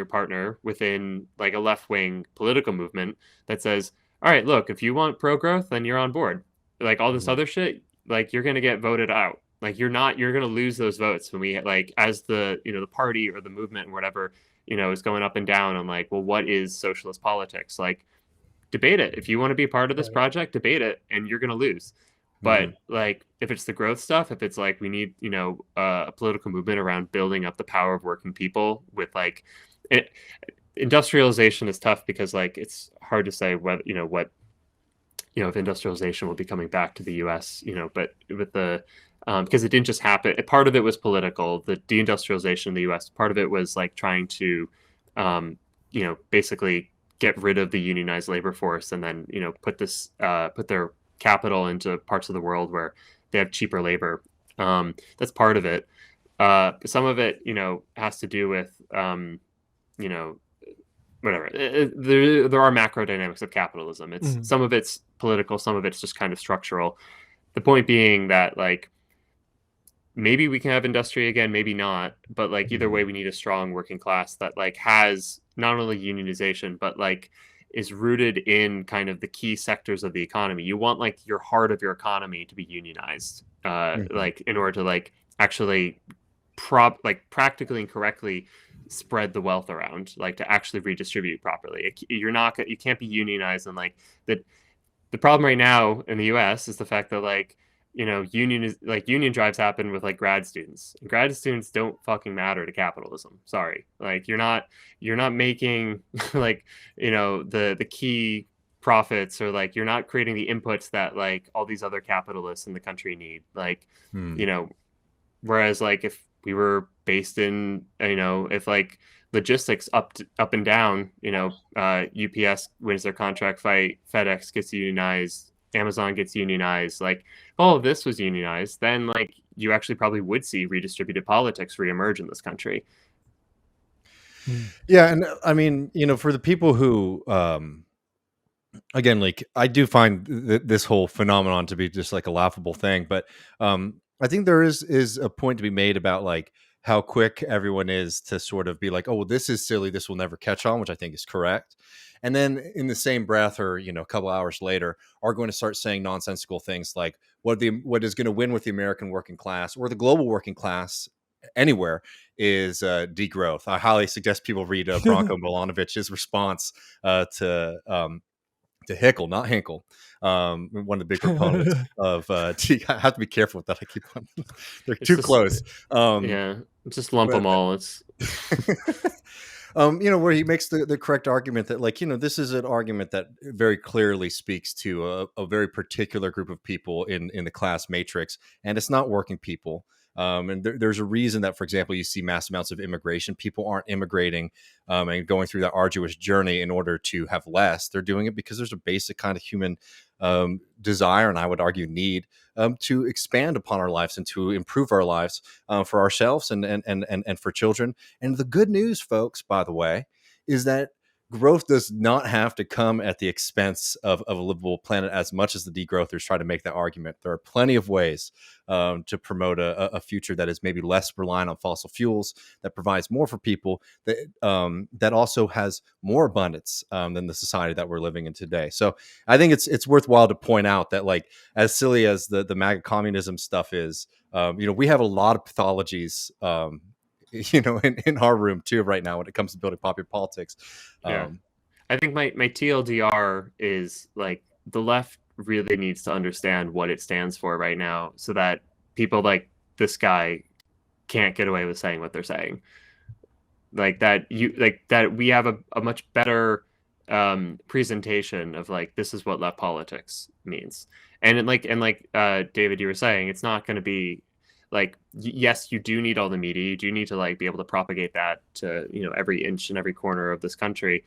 partner within like a left-wing political movement that says, all right, look, if you want pro-growth, then you're on board. Like all this other shit, like you're going to get voted out. Like you're going to lose those votes when we like as the, the party or the movement or whatever, is going up and down on like, well, what is socialist politics? Like debate it. If you want to be part of this project, debate it and you're going to lose. But like, if it's the growth stuff, if it's like we need, a political movement around building up the power of working people with like industrialization is tough because like it's hard to say whether if industrialization will be coming back to the U.S. But with the because it didn't just happen. Part of it was political, the deindustrialization in the U.S. Part of it was like trying to, basically get rid of the unionized labor force and then put their capital into parts of the world where they have cheaper labor. That's part of it. Some of it, has to do with, whatever. There are macro dynamics of capitalism. It's some of it's political, some of it's just kind of structural. The point being that like maybe we can have industry again, maybe not, but like either way, we need a strong working class that like has not only unionization but like is rooted in kind of the key sectors of the economy. You want like your heart of your economy to be unionized, like in order to like actually practically and correctly spread the wealth around, like to actually redistribute properly. You can't be unionized. And like the problem right now in the US is the fact that like, union drives happen with like grad students, and grad students don't fucking matter to capitalism. Sorry. Like you're not making like, the key profits, or like you're not creating the inputs that like all these other capitalists in the country need. Like, whereas like if we were based in, if like logistics up and down, UPS wins their contract fight, FedEx gets unionized, Amazon gets unionized, like if all of this was unionized, then like you actually probably would see redistributive politics reemerge in this country. Yeah, and I mean, for the people who again, like I do find this whole phenomenon to be just like a laughable thing, but I think there is a point to be made about like how quick everyone is to sort of be like, oh, well, this is silly, this will never catch on, which I think is correct. And then in the same breath, or a couple hours later, are going to start saying nonsensical things like what is going to win with the American working class or the global working class anywhere is degrowth. I highly suggest people read Branko Milanovich's response to Hickel, not Hinkle, one of the big proponents of. I have to be careful with that. I keep on; they're too close. Yeah, just lump them all. It's where he makes the correct argument that, like, this is an argument that very clearly speaks to a very particular group of people in the class matrix, and it's not working people. And there's a reason that, for example, you see mass amounts of immigration. People aren't immigrating and going through that arduous journey in order to have less. They're doing it because there's a basic kind of human desire, and I would argue need, to expand upon our lives and to improve our lives for ourselves and for children. And the good news, folks, by the way, is that growth does not have to come at the expense of a livable planet as much as the degrowthers try to make that argument. There are plenty of ways to promote a future that is maybe less reliant on fossil fuels, that provides more for people, that also has more abundance than the society that we're living in today. So I think it's worthwhile to point out that, like, as silly as the MAGA communism stuff is, we have a lot of pathologies in our room too right now when it comes to building popular politics. Yeah. I think my TLDR is, like, the left really needs to understand what it stands for right now, so that people like this guy can't get away with saying what they're saying. That we have a much better presentation of, like, this is what left politics means. And David, you were saying, it's not going to be like, yes, you do need all the media. You do need to, like, be able to propagate that to, every inch and every corner of this country.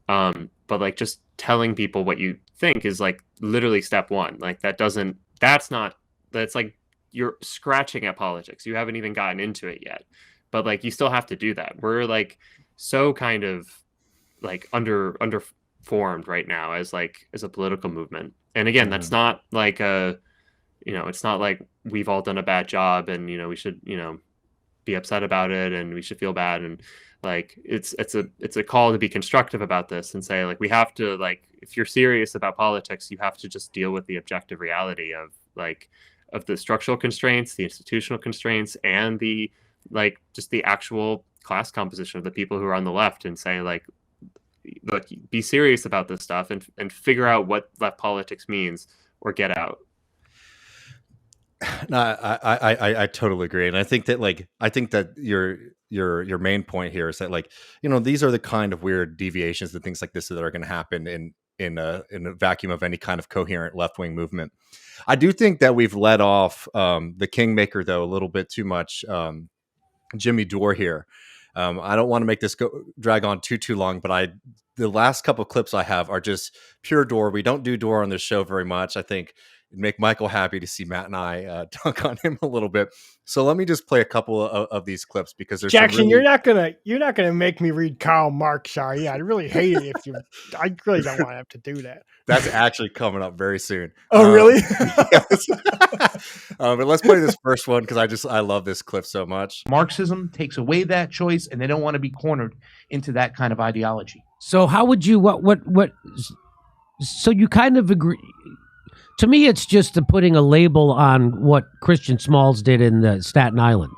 But, like, just telling people what you think is, like, literally step one. Like, that's like, you're scratching at politics. You haven't even gotten into it yet, but, like, you still have to do that. We're, like, so kind of, like, underformed right now as a political movement. And again, that's not like it's not like we've all done a bad job and, we should, be upset about it and we should feel bad. And, like, it's a call to be constructive about this and say, like, we have to, like, if you're serious about politics, you have to just deal with the objective reality of the structural constraints, the institutional constraints, and the, like, just the actual class composition of the people who are on the left, and say, like, look, be serious about this stuff and figure out what left politics means, or get out. No, I totally agree, and I think that your main point here is that, like, these are the kind of weird deviations and things like this that are going to happen in a vacuum of any kind of coherent left wing movement. I do think that we've let off the kingmaker, though, a little bit too much. Jimmy Dore here. I don't want to make this drag on too long, but the last couple of clips I have are just pure Dore. We don't do Dore on this show very much. I think it'd make Michael happy to see Matt and I dunk on him a little bit. So let me just play a couple of these clips, because there's Jackson, you're not gonna make me read Karl Marx, are you? I'd really hate it if you. I really don't want to have to do that. That's actually coming up very soon. Oh, really? Yes. But let's play this first one, because I love this clip so much. Marxism takes away that choice, and they don't want to be cornered into that kind of ideology. So how would you what? So you kind of agree. To me, it's just putting a label on what Christian Smalls did in Staten Island,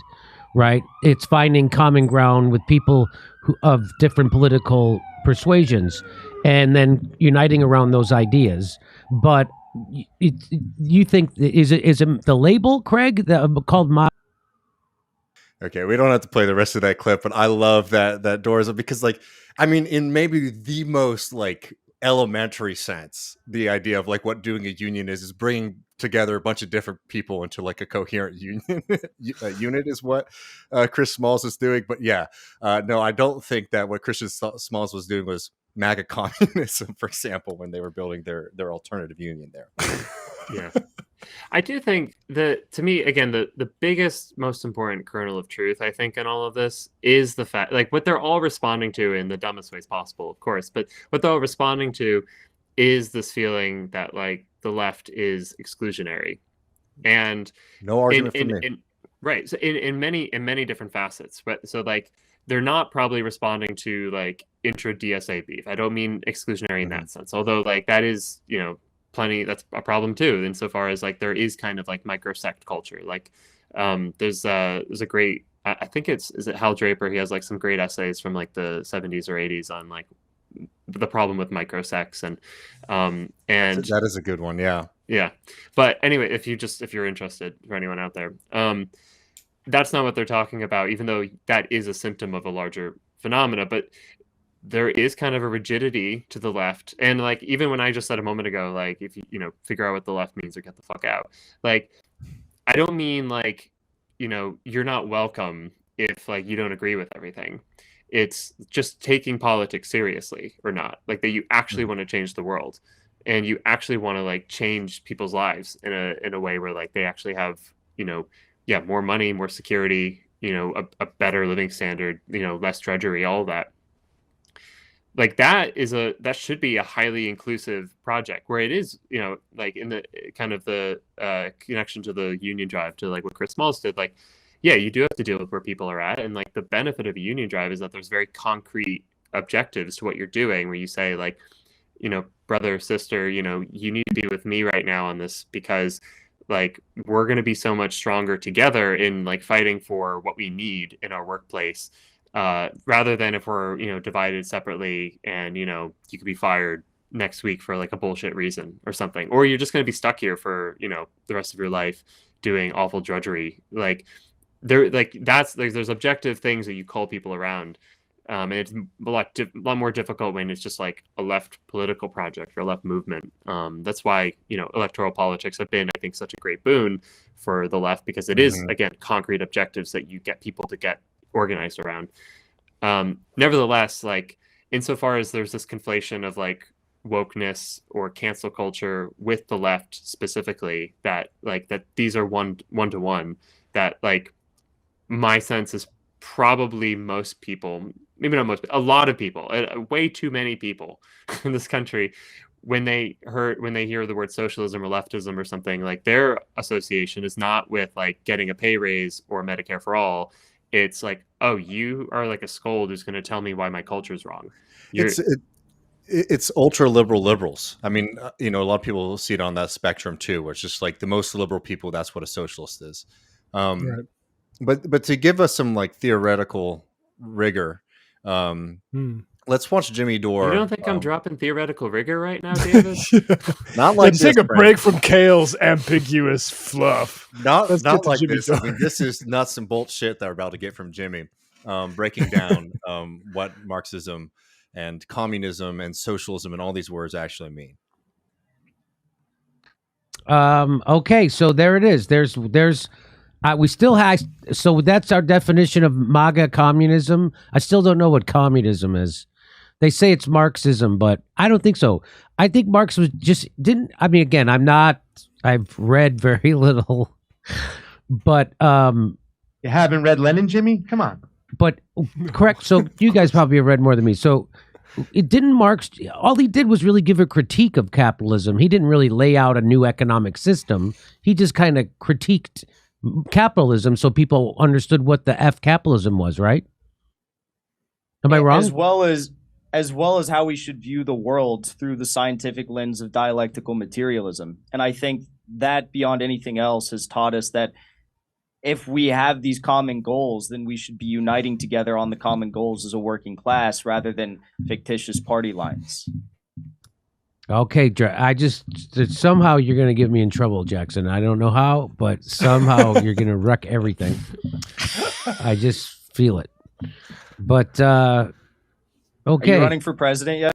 right? It's finding common ground with people of different political persuasions, and then uniting around those ideas. But you think is it the label, Craig, called my? Okay, we don't have to play the rest of that clip, but I love that Doors, because, like, I mean, in maybe the most, like, elementary sense, the idea of, like, what doing a union is bringing together a bunch of different people into, like, a coherent union. Unit is what Chris Smalls is doing. But yeah, no, I don't think that what Christian Smalls was doing was MAGA communism, for example, when they were building their alternative union there. Yeah. I do think that, to me, again, the biggest, most important kernel of truth, I think, in all of this is the fact, like, what they're all responding to in the dumbest ways possible, of course, but what they're all responding to is this feeling that, like, the left is exclusionary. And no argument for me. Right. So in many different facets. But so like they're not probably responding to like intra DSA beef. I don't mean exclusionary in that sense. Although like that is, you know, plenty, that's a problem too, insofar as like there is kind of like microsect culture. Like there's a great I think is it Hal Draper, he has like some great essays from like the 70s or 80s on like the problem with microsects and That is a good one. Yeah. yeah. But anyway, if you're interested, for anyone out there, that's not what they're talking about, even though that is a symptom of a larger phenomena. But there is kind of a rigidity to the left. And like, even when I just said a moment ago, like, if you, you know, figure out what the left means or get the fuck out, like, I don't mean like, you know, you're not welcome if like you don't agree with everything. It's just taking politics seriously or not, like that you actually want to change the world and you actually want to like change people's lives in a way where like they actually have, you know, yeah, more money, more security, you know, a better living standard, you know, less drudgery, all of that. Like that should be a highly inclusive project where it is, you know, like in the kind of the connection to the union drive, to like what Chris Smalls did. Like, yeah, you do have to deal with where people are at, and like the benefit of a union drive is that there's very concrete objectives to what you're doing, where you say like, you know, brother, sister, you know, you need to be with me right now on this, because like we're going to be so much stronger together in like fighting for what we need in our workplace, rather than if we're, you know, divided separately and, you know, you could be fired next week for like a bullshit reason or something, or you're just going to be stuck here for, you know, the rest of your life doing awful drudgery. Like there, like that's like there's objective things that you call people around. And it's a lot more difficult when it's just like a left political project or a left movement. That's why, you know, electoral politics have been, I think, such a great boon for the left, because it is, again, concrete objectives that you get people to get organized around. Nevertheless, like insofar as there's this conflation of like wokeness or cancel culture with the left specifically, that like that these are one to one, that like my sense is probably most people, maybe not most, a lot of people, way too many people in this country, when they hear the word socialism or leftism or something, like their association is not with like getting a pay raise or Medicare for all. It's like, oh, you are like a scold who's going to tell me why my culture is wrong. It's ultra liberal liberals. I mean, you know, a lot of people see it on that spectrum too, where it's just like the most liberal people, that's what a socialist is. Right. But to give us some like theoretical rigor, let's watch Jimmy Dore. You don't think I'm dropping theoretical rigor right now, David? Not like this, take a break from Cale's ambiguous fluff. Not like this. I mean, this is nuts and bolts shit that we're about to get from Jimmy, breaking down what Marxism and communism and socialism and all these words actually mean. Okay, so there it is. There's we still have, so that's our definition of MAGA communism. I still don't know what communism is. They say it's Marxism, but I don't think so. I think Marx was just I mean, again, I've read very little, but you haven't read Lenin, Jimmy? Come on. But correct. So you guys probably have read more than me. So it didn't Marx, all he did was really give a critique of capitalism. He didn't really lay out a new economic system. He just kind of critiqued capitalism so people understood what the F capitalism was, right? Am I wrong? As well as how we should view the world through the scientific lens of dialectical materialism. And I think that beyond anything else has taught us that if we have these common goals, then we should be uniting together on the common goals as a working class rather than fictitious party lines. Okay, I just somehow you're going to get me in trouble, Jackson. I don't know how, but somehow you're going to wreck everything. I just feel it. But okay, are you running for president yet?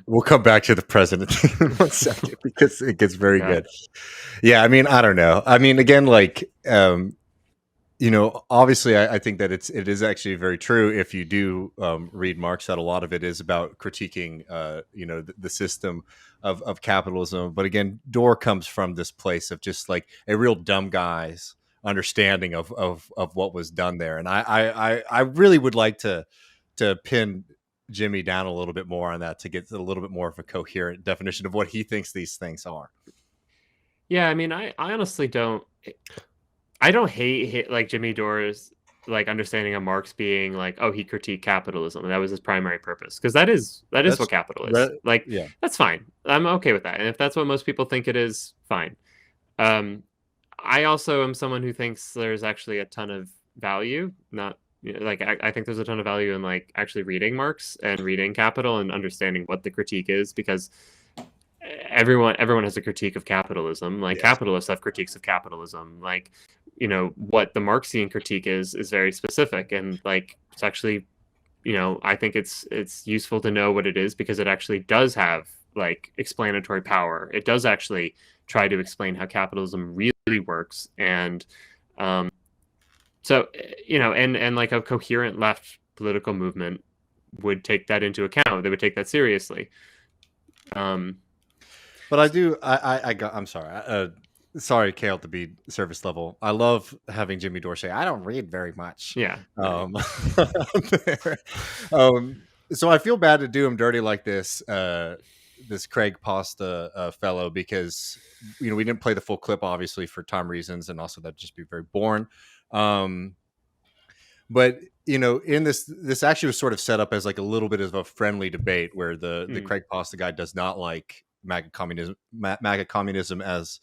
We'll come back to the president in 1 second because it gets very good. Yeah, I mean, I don't know. I mean, again, like, you know, obviously, I think that it is actually very true. If you do read Marx, that a lot of it is about critiquing, you know, the system of capitalism. But again, Dore comes from this place of just like a real dumb guy's understanding of what was done there. And I really would like to pin Jimmy down a little bit more on that to get a little bit more of a coherent definition of what he thinks these things are. Yeah, I mean, I honestly don't. I don't hate like Jimmy Dore's like understanding of Marx being like, oh, he critiqued capitalism and that was his primary purpose, because that is That's what capital is. Like, yeah. that's fine. I'm okay with that, and if that's what most people think it is, fine. I also am someone who thinks there's actually a ton of value, not like I think there's a ton of value in like actually reading Marx and reading Capital and understanding what the critique is, because everyone has a critique of capitalism. Like, Yes. capitalists have critiques of capitalism. Like, what the Marxian critique is very specific, and like it's actually, I think it's useful to know what it is, because it actually does have like explanatory power. It does actually try to explain how capitalism really works, and so and like a coherent left political movement would take that into account. They would take that seriously. But I'm sorry. Sorry, Cale, to be service level. I love having Jimmy Dore say, I don't read very much. Yeah. So I feel bad to do him dirty like this, this Craig Pasta fellow, because, we didn't play the full clip, obviously, for time reasons, and also that'd just be very boring. But in this actually was sort of set up as like a little bit of a friendly debate where the Craig Pasta guy does not like MAGA communism as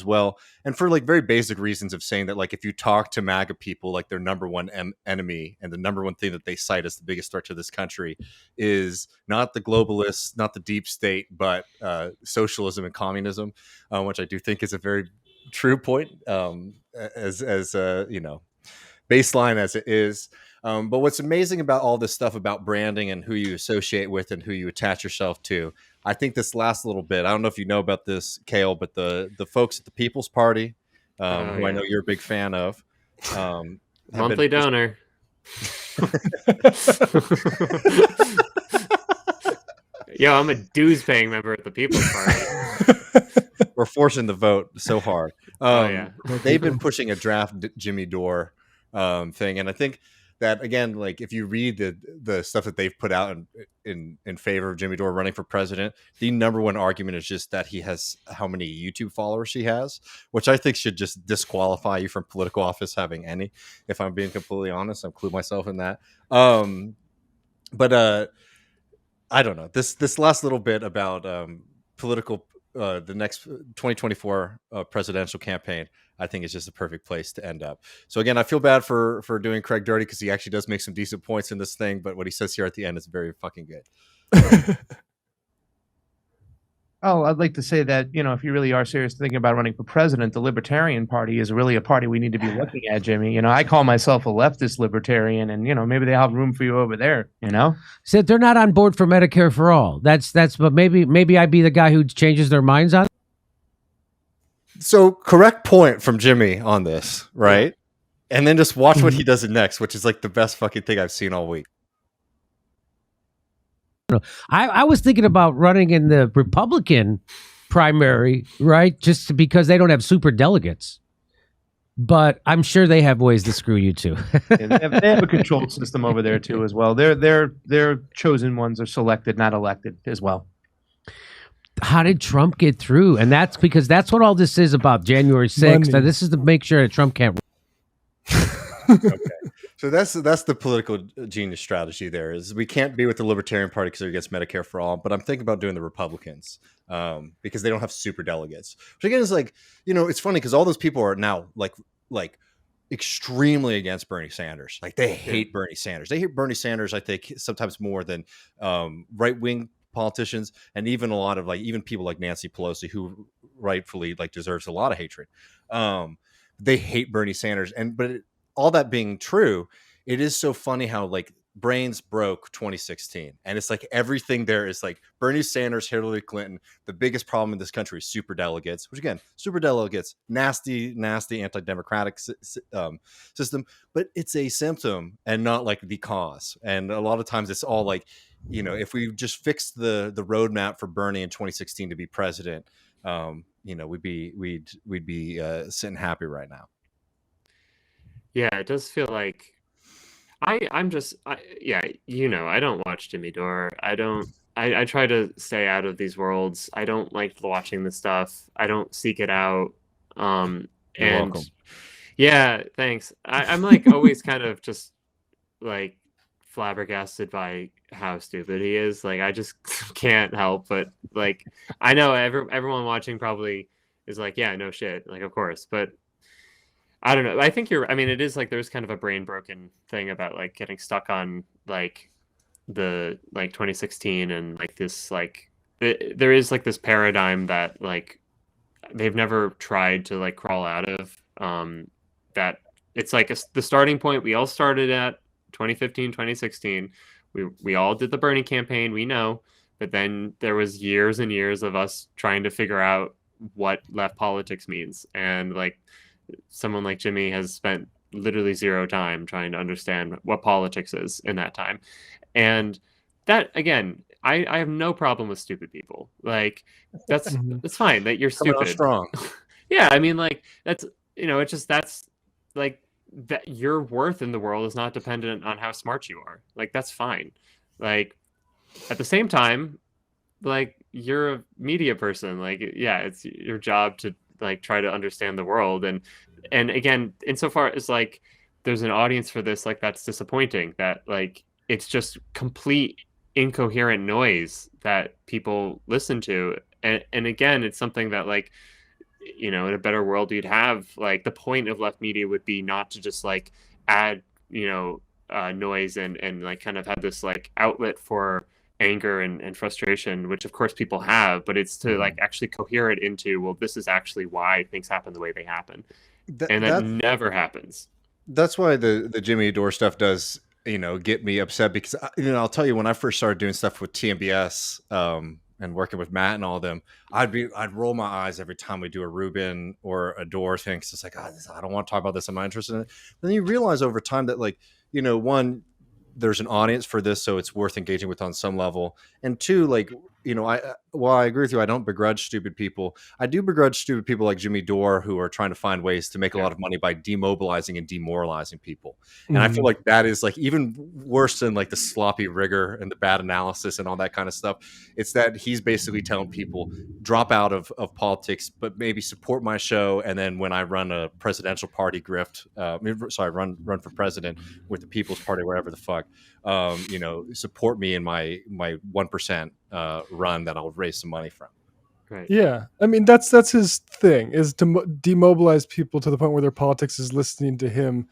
well, and for like very basic reasons of saying that, like, if you talk to MAGA people, like, their number one enemy and the number one thing that they cite as the biggest threat to this country is not the globalists, not the deep state, but socialism and communism, which I do think is a very true point, as baseline as it is. But what's amazing about all this stuff about branding and who you associate with and who you attach yourself to, I think this last little bit, I don't know if you know about this, Cale, but the folks at the People's Party, who I know you're a big fan of, monthly donor. Yo, I'm a dues-paying member at the People's Party. We're forcing the vote so hard. Yeah. They've been pushing a draft Jimmy Dore thing, and I think that, again, like, if you read the stuff that they've put out in favor of Jimmy Dore running for president, the number one argument is just that he has how many YouTube followers he has, which I think should just disqualify you from political office having any. If I'm being completely honest, I include myself in that. But I don't know, this last little bit about political. The next 2024 presidential campaign, I think, is just a perfect place to end up. So again, I feel bad for doing Craig dirty, because he actually does make some decent points in this thing, but what he says here at the end is very fucking good. Oh, I'd like to say that, if you really are serious thinking about running for president, the Libertarian Party is really a party we need to be looking at, Jimmy. I call myself a leftist libertarian, and, maybe they have room for you over there, Said they're not on board for Medicare for all. But maybe I'd be the guy who changes their minds on it. So correct point from Jimmy on this, right? And then just watch what he does next, which is like the best fucking thing I've seen all week. I was thinking about running in the Republican primary, right? Just because they don't have super delegates. But I'm sure they have ways to screw you too. They have a controlled system over there too, as well. Their chosen ones are selected, not elected, as well. How did Trump get through? And that's because that's what all this is about, January 6th. Now, this is to make sure that Trump can't. Okay. So that's the political genius strategy. There is, we can't be with the Libertarian Party because they're against Medicare for all, but I'm thinking about doing the Republicans because they don't have super delegates, which again is like, it's funny because all those people are now like extremely against Bernie Sanders. Like, they hate Bernie Sanders. They hate Bernie Sanders, I think, sometimes more than right-wing politicians, and even a lot of even people like Nancy Pelosi, who rightfully deserves a lot of hatred. They hate Bernie Sanders, all that being true, it is so funny how brains broke 2016, and it's like everything there is like Bernie Sanders, Hillary Clinton. The biggest problem in this country is super delegates, which again, super delegates, nasty anti-democratic system, but it's a symptom and not like the cause. And a lot of times it's all if we just fixed the roadmap for Bernie in 2016 to be president, we'd be sitting happy right now. Yeah, it does feel like I don't watch Jimmy Dore. I try to stay out of these worlds. I don't like watching this stuff. I don't seek it out. You're welcome. Yeah, thanks. I'm like always kind of just like flabbergasted by how stupid he is. Like I just can't help but like I know everyone watching probably is like, yeah, no shit, like of course, but I don't know. I think I mean, it is like there's kind of a brain broken thing about like getting stuck on like the like 2016 and like this like there is like this paradigm that like they've never tried to like crawl out of. That it's like the starting point we all started at 2015, 2016. We all did the Bernie campaign. We know, but then there was years and years of us trying to figure out what left politics means, and like someone like Jimmy has spent literally zero time trying to understand what politics is in that time. And that again, I have no problem with stupid people. Like that's fine that you're Coming on stupid. strong. Yeah, I mean like that's it's just that's like that your worth in the world is not dependent on how smart you are. Like that's fine. Like at the same time, like you're a media person. Like yeah, it's your job to like try to understand the world and again insofar as like there's an audience for this, like that's disappointing that like it's just complete incoherent noise that people listen to and again it's something that like in a better world you'd have like the point of left media would be not to just like add noise and like kind of have this like outlet for anger and frustration, which of course people have, but it's to like actually cohere it into, well, this is actually why things happen the way they happen. And that never happens. That's why the Jimmy Dore stuff does, get me upset because, I'll tell you, when I first started doing stuff with TMBS and working with Matt and all of them, I'd roll my eyes every time we do a Rubin or a Dore thing. Cause it's like, I don't want to talk about this. I'm not interested in it. Then you realize over time that like, one, there's an audience for this, so it's worth engaging with on some level. And two, like, while I agree with you, I don't begrudge stupid people. I do begrudge stupid people like Jimmy Dore who are trying to find ways to make a lot of money by demobilizing and demoralizing people. And I feel like that is like even worse than like the sloppy rigor and the bad analysis and all that kind of stuff. It's that he's basically telling people drop out of politics, but maybe support my show. And then when I run a presidential party grift, run for president with the People's Party, wherever the fuck, support me in my 1% run that I'll raise some money from. Right. Yeah, I mean that's his thing, is to demobilize people to the point where their politics is listening to him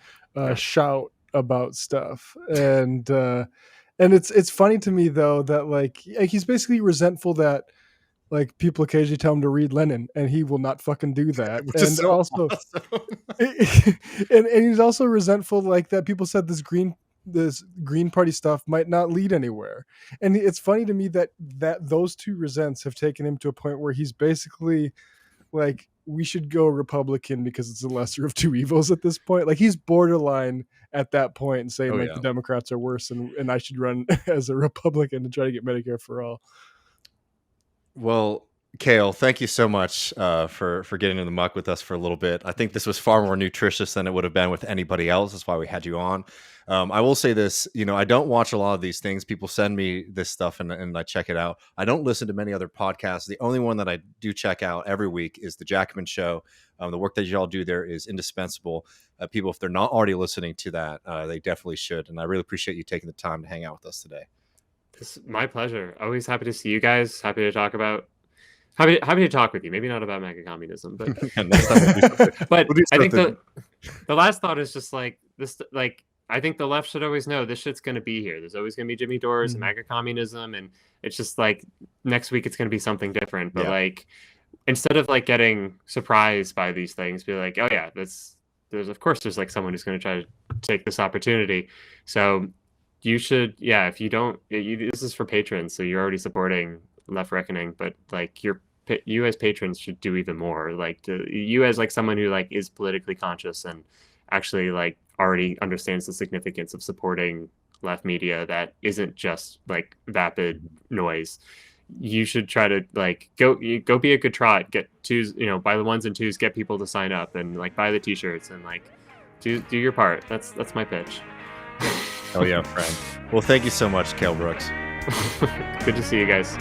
shout about stuff, and it's funny to me though that like he's basically resentful that like people occasionally tell him to read Lenin and he will not fucking do that. Which is so also awesome. and he's also resentful like that people said this Green Party stuff might not lead anywhere. And it's funny to me that those two resents have taken him to a point where he's basically like, we should go Republican because it's the lesser of two evils at this point. Like he's borderline at that point and saying the Democrats are worse and I should run as a Republican to try to get Medicare for all. Well, Cale, thank you so much for getting in the muck with us for a little bit. I think this was far more nutritious than it would have been with anybody else. That's why we had you on. I will say this, I don't watch a lot of these things. People send me this stuff and I check it out. I don't listen to many other podcasts. The only one that I do check out every week is the Jacobin Show. The work that y'all do there is indispensable. People, if they're not already listening to that, they definitely should. And I really appreciate you taking the time to hang out with us today. It's my pleasure. Always happy to see you guys. Happy to talk with you. Maybe not about MAGACOMMUNISM, but but I think the last thought is just like this. Like I think the left should always know this shit's going to be here. There's always going to be Jimmy Dore's and MAGACOMMUNISM, and it's just like next week it's going to be something different. But like instead of like getting surprised by these things, be like, oh yeah, there's of course there's like someone who's going to try to take this opportunity. So you should, if you don't, this is for patrons, so you're already supporting Left Reckoning, but like you as patrons should do even more. Like you as like someone who like is politically conscious and actually like already understands the significance of supporting left media that isn't just like vapid noise. You should try to like go be a good trot, get twos, buy the 1s and 2s, get people to sign up and like buy the t-shirts and like do your part. That's my pitch. Oh yeah, friend. Well, thank you so much, Cale Brooks. Good to see you guys.